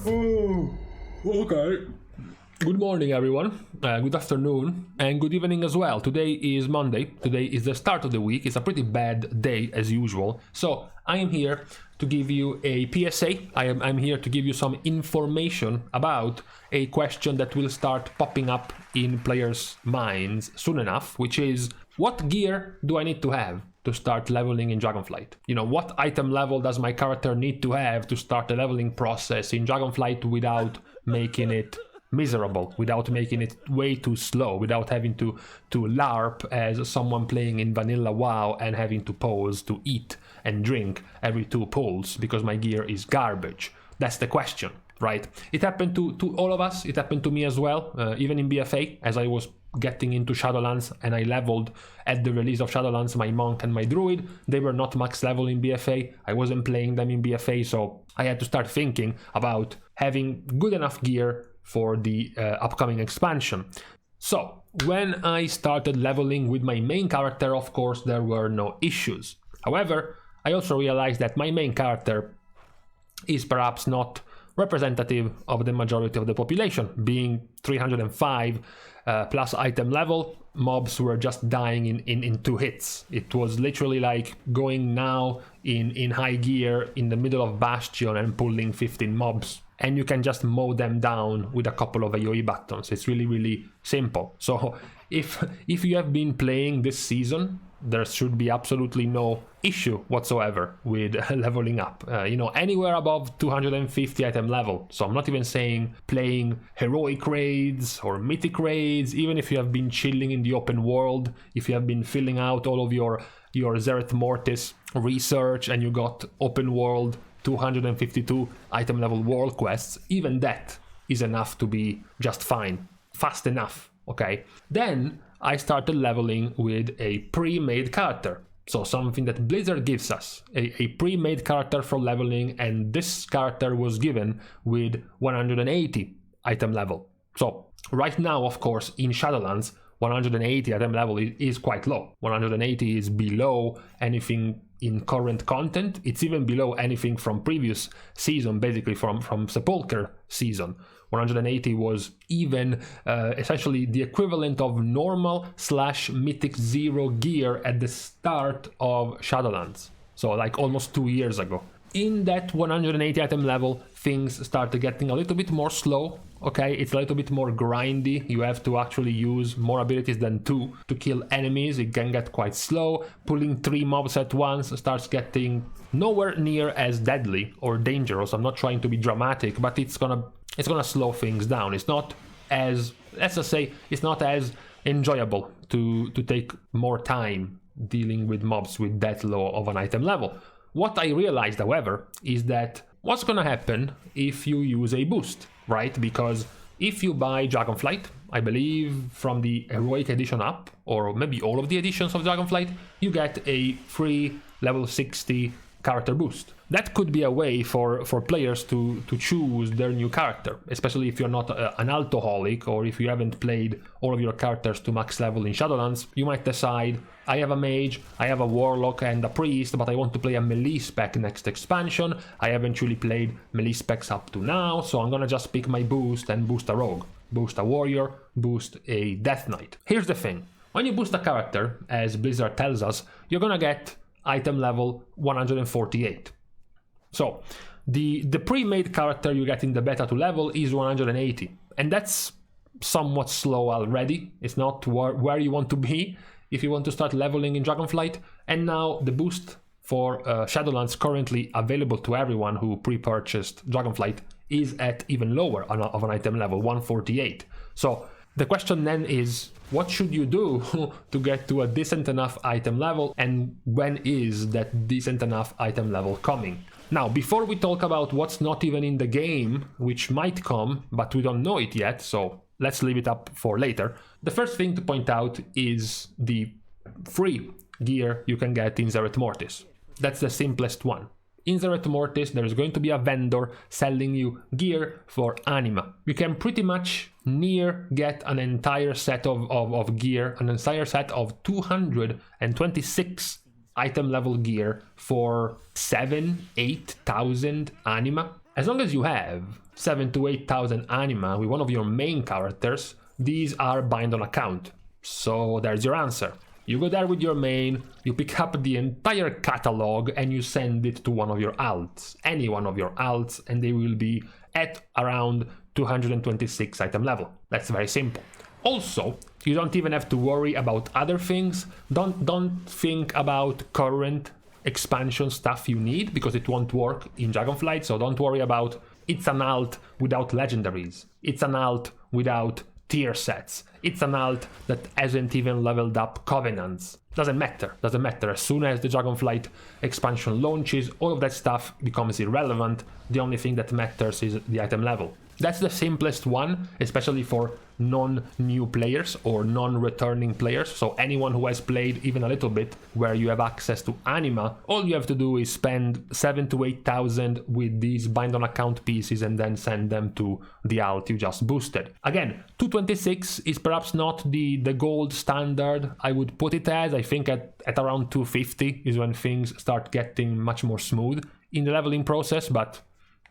Oh, okay. Good morning, everyone. Good afternoon, and good evening as well. Today is Monday. Today is the start of the week. It's a pretty bad day as usual. So I am here to give you a PSA. I'm here to give you some information about a question that will start popping up in players' minds soon enough, which is, what gear do I need to have to start leveling in Dragonflight? You know, what item level does my character need to have to start the leveling process in Dragonflight without making it miserable, without making it way too slow, without having to LARP as someone playing in vanilla WoW and having to pause to eat and drink every 2 pulls because my gear is garbage. That's the question, right? It happened to all of us. It happened to me as well, even in BFA, as I was getting into Shadowlands and I leveled at the release of Shadowlands my monk and my druid. They were not max level in BFA. I wasn't playing them in BFA, so I had to start thinking about having good enough gear for the upcoming expansion. So when I started leveling with my main character, of course there were no issues. However, I also realized that my main character is perhaps not representative of the majority of the population. Being 305 plus item level, mobs were just dying in 2 hits. It was literally like going now in high gear in the middle of Bastion and pulling 15 mobs, and you can just mow them down with a couple of AoE buttons. It's really, really simple. So if you have been playing this season, there should be absolutely no issue whatsoever with leveling up. Anywhere above 250 item level. So I'm not even saying playing heroic raids or mythic raids. Even if you have been chilling in the open world, if you have been filling out all of your Zereth Mortis research and you got open world 252 item level world quests, even that is enough to be just fine, fast enough, okay? Then I started leveling with a pre-made character. So something that Blizzard gives us, a pre-made character for leveling, and this character was given with 180 item level. So right now, of course, in Shadowlands, 180 item level is quite low. 180 is below anything in current content. It's even below anything from previous season, basically from Sepulchre season. 180 was even essentially the equivalent of normal / mythic 0 gear at the start of Shadowlands. So like almost 2 years ago. In that 180 item level, things started getting a little bit more slow, okay? It's a little bit more grindy. You have to actually use more abilities than 2 to kill enemies. It can get quite slow. Pulling 3 mobs at once starts getting nowhere near as deadly or dangerous. I'm not trying to be dramatic, but it's gonna slow things down. It's not as, let's just say, it's not as enjoyable to take more time dealing with mobs with that low of an item level. What I realized, however, is that what's gonna happen if you use a boost, right? Because if you buy Dragonflight, I believe from the Heroic Edition up, or maybe all of the editions of Dragonflight, you get a free level 60 character boost. That could be a way for players to choose their new character, especially if you're not an altoholic, or if you haven't played all of your characters to max level in Shadowlands. You might decide, I have a mage, I have a warlock and a priest, but I want to play a melee spec next expansion. I haven't really played melee specs up to now, so I'm gonna just pick my boost and boost a rogue, boost a warrior, boost a death knight. Here's the thing, when you boost a character, as Blizzard tells us, you're gonna get item level 148. So the pre-made character you get in the beta to level is 180, and that's somewhat slow already. It's not where you want to be if you want to start leveling in Dragonflight. And now the boost for Shadowlands, currently available to everyone who pre-purchased Dragonflight, is at even lower of an item level, 148. So the question then is, what should you do to get to a decent enough item level, and when is that decent enough item level coming? Now, before we talk about what's not even in the game, which might come, but we don't know it yet, so let's leave it up for later. The first thing to point out is the free gear you can get in Zereth Mortis. That's the simplest one. In Zereth Mortis, there is going to be a vendor selling you gear for anima. You can pretty much near get an entire set of gear, an entire set of 226 item level gear for 7,000-8,000 anima. As long as you have 7,000 to 8,000 anima with one of your main characters, these are bind on account. So there's your answer. You go there with your main, you pick up the entire catalog and you send it to one of your alts, any one of your alts, and they will be at around 226 item level. That's very simple. Also, you don't even have to worry about other things. Don't think about current expansion stuff you need, because it won't work in Dragonflight. So don't worry about it's an alt without legendaries. It's an alt without tier sets. It's an alt that hasn't even leveled up covenants. Doesn't matter. As soon as the Dragonflight expansion launches, all of that stuff becomes irrelevant. The only thing that matters is the item level. That's the simplest one, especially for non-new players or non-returning players. So anyone who has played even a little bit, where you have access to anima, all you have to do is spend 7,000 to 8,000 with these bind on account pieces and then send them to the alt you just boosted. Again, 226 is perhaps not the gold standard I would put it as. I think at around 250 is when things start getting much more smooth in the leveling process, but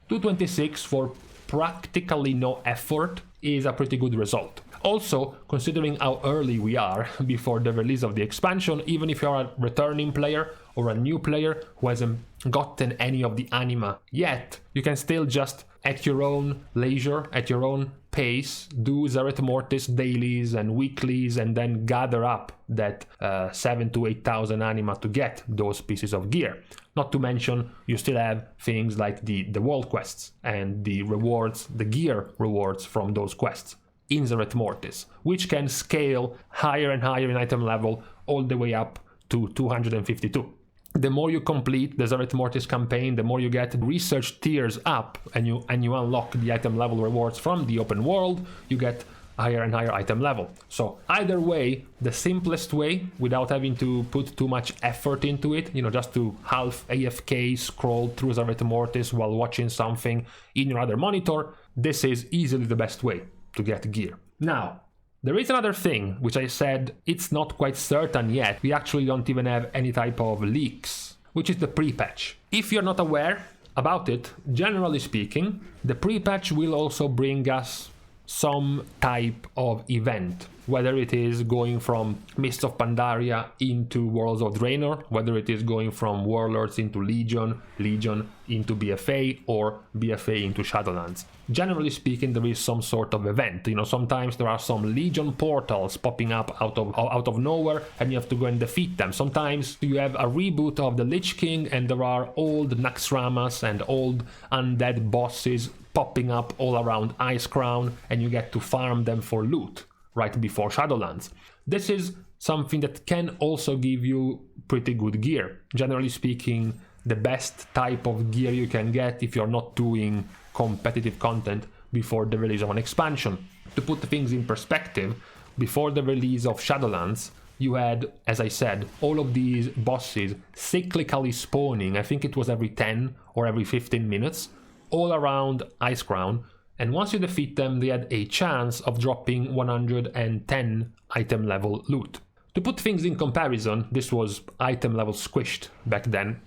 226 for practically no effort is a pretty good result. Also, considering how early we are before the release of the expansion, even if you're a returning player or a new player who hasn't gotten any of the anima yet, you can still just, at your own leisure, at your own pace, do Zereth Mortis dailies and weeklies and then gather up that 7,000 to 8,000 anima to get those pieces of gear. Not to mention, you still have things like the world quests and the rewards, the gear rewards from those quests in Zereth Mortis, which can scale higher and higher in item level all the way up to 252. The more you complete the Zereth Mortis campaign, the more you get research tiers up and you unlock the item level rewards from the open world, you get higher and higher item level. So either way, the simplest way, without having to put too much effort into it, just to half AFK scroll through Zereth Mortis while watching something in your other monitor, this is easily the best way to get gear. Now, there is another thing, which I said it's not quite certain yet. We actually don't even have any type of leaks, which is the pre-patch. If you're not aware about it, generally speaking, the pre-patch will also bring us some type of event, whether it is going from Mists of Pandaria into Worlds of Draenor, whether it is going from Warlords into Legion, Legion into BFA, or BFA into Shadowlands. Generally speaking, there is some sort of event. Sometimes there are some Legion portals popping up out of nowhere and you have to go and defeat them. Sometimes you have a reboot of the Lich King and there are old Naxxramas and old undead bosses popping up all around Icecrown and you get to farm them for loot right before Shadowlands. This is something that can also give you pretty good gear. Generally speaking, the best type of gear you can get if you're not doing competitive content before the release of an expansion. To put things in perspective, before the release of Shadowlands, you had, as I said, all of these bosses cyclically spawning, I think it was every 10 or every 15 minutes, all around Icecrown, and once you defeat them, they had a chance of dropping 110 item level loot. To put things in comparison, this was item level squished back then.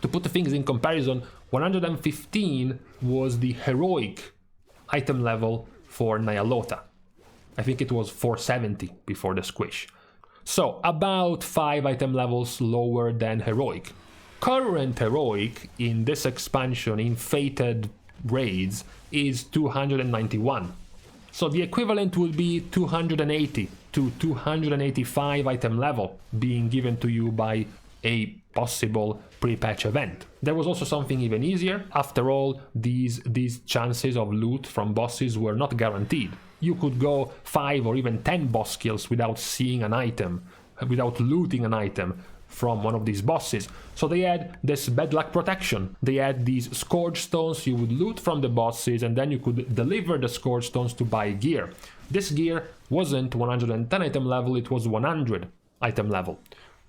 To put things in comparison, 115 was the heroic item level for Nyalota. I think it was 470 before the squish. So about 5 item levels lower than heroic. Current heroic in this expansion in fated raids is 291. So the equivalent would be 280 to 285 item level being given to you by a possible pre-patch event. There was also something even easier. After all, these chances of loot from bosses were not guaranteed. You could go 5 or even 10 boss kills without seeing an item, without looting an item from one of these bosses. So they had this bad luck protection. They had these Scourge Stones you would loot from the bosses and then you could deliver the Scourge Stones to buy gear. This gear wasn't 110 item level, it was 100 item level.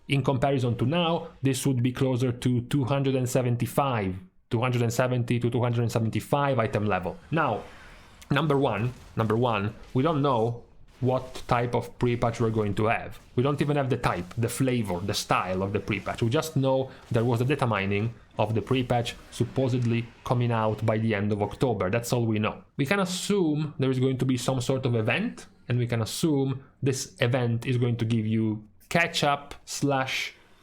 In comparison to now, this would be closer to 270 to 275 item level. Now, number one, we don't know what type of pre-patch we're going to have. We don't even have the type, the flavor, the style of the pre-patch. We just know there was a data mining of the pre-patch supposedly coming out by the end of October. That's all we know. We can assume there is going to be some sort of event, and we can assume this event is going to give you catch-up /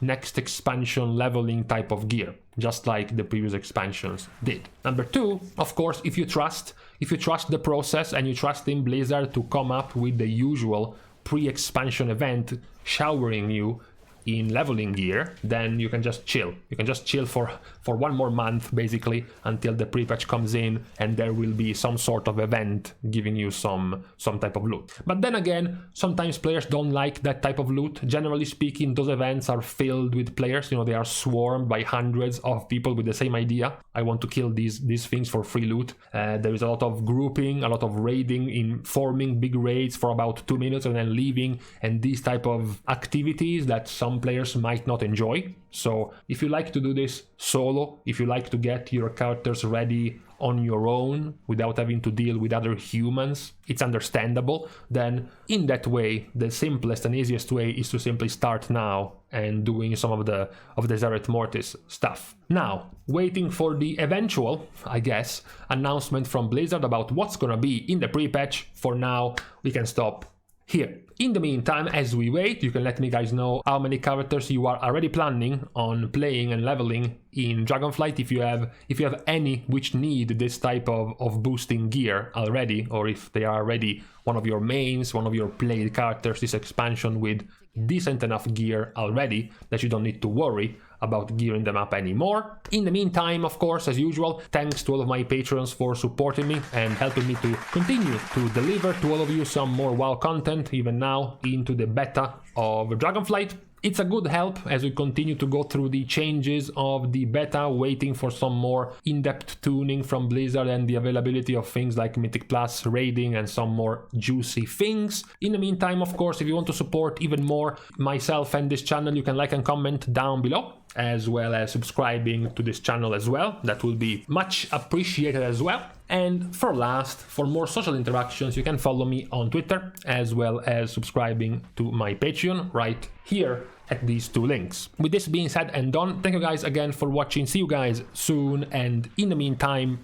next expansion leveling type of gear, just like the previous expansions did. Number 2, of course, if you trust the process and you trust in Blizzard to come up with the usual pre-expansion event showering you in leveling gear, then you can just chill. You can just chill for 1 more month, basically, until the pre-patch comes in and there will be some sort of event giving you some type of loot. But then again, sometimes players don't like that type of loot. Generally speaking, those events are filled with players. You know, they are swarmed by hundreds of people with the same idea. I want to kill these things for free loot. There is a lot of grouping, a lot of raiding, in forming big raids for about 2 minutes and then leaving, and these type of activities that some players might not enjoy. So if you like to do this solo, if you like to get your characters ready on your own without having to deal with other humans, it's understandable. Then in that way, the simplest and easiest way is to simply start now and doing some of the Zereth Mortis stuff. Now, waiting for the eventual, I guess, announcement from Blizzard about what's gonna be in the pre-patch. For now, we can stop here. In the meantime, as we wait, you can let me guys know how many characters you are already planning on playing and leveling in Dragonflight, if you have any which need this type of boosting gear already, or if they are already one of your mains, one of your played characters this expansion with decent enough gear already that you don't need to worry about gearing them up anymore. In the meantime, of course, as usual, thanks to all of my patrons for supporting me and helping me to continue to deliver to all of you some more WoW content, even now into the beta of Dragonflight. It's a good help as we continue to go through the changes of the beta, waiting for some more in-depth tuning from Blizzard and the availability of things like Mythic Plus, raiding, and some more juicy things. In the meantime, of course, if you want to support even more myself and this channel, you can like and comment down below, as well as subscribing to this channel as well. That will be much appreciated as well. And for last, for more social interactions, you can follow me on Twitter, as well as subscribing to my Patreon right here at these 2 links. With this being said and done, thank you guys again for watching. See you guys soon. And in the meantime,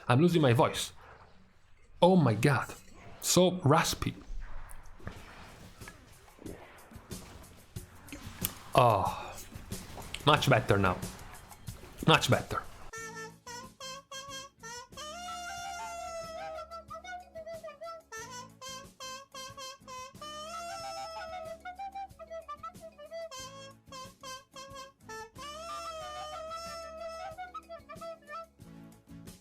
I'm losing my voice. Oh my god, so raspy. Oh, much better now. Much better.